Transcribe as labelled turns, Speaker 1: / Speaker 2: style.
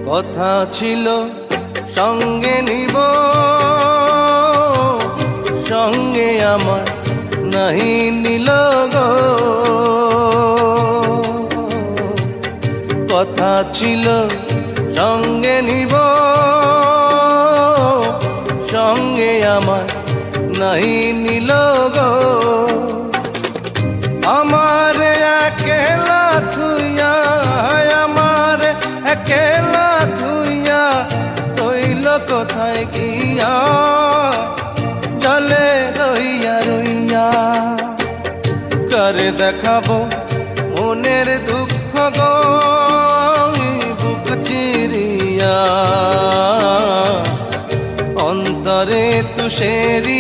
Speaker 1: কথা ছিল সঙ্গে নিব, সঙ্গে আমার নাহি নিল গো। কথা ছিল সঙ্গে নিব, সঙ্গে আমার নাহি নিল গো। আমার একেলা থুইয়া, আমার একেলা থুইয়া রইল কোথায় গিয়া, জলে রইয়া রইয়া। করে দেখাবো মনের দুঃখ গো বুক চিরিয়া, অন্তরে তুষেরি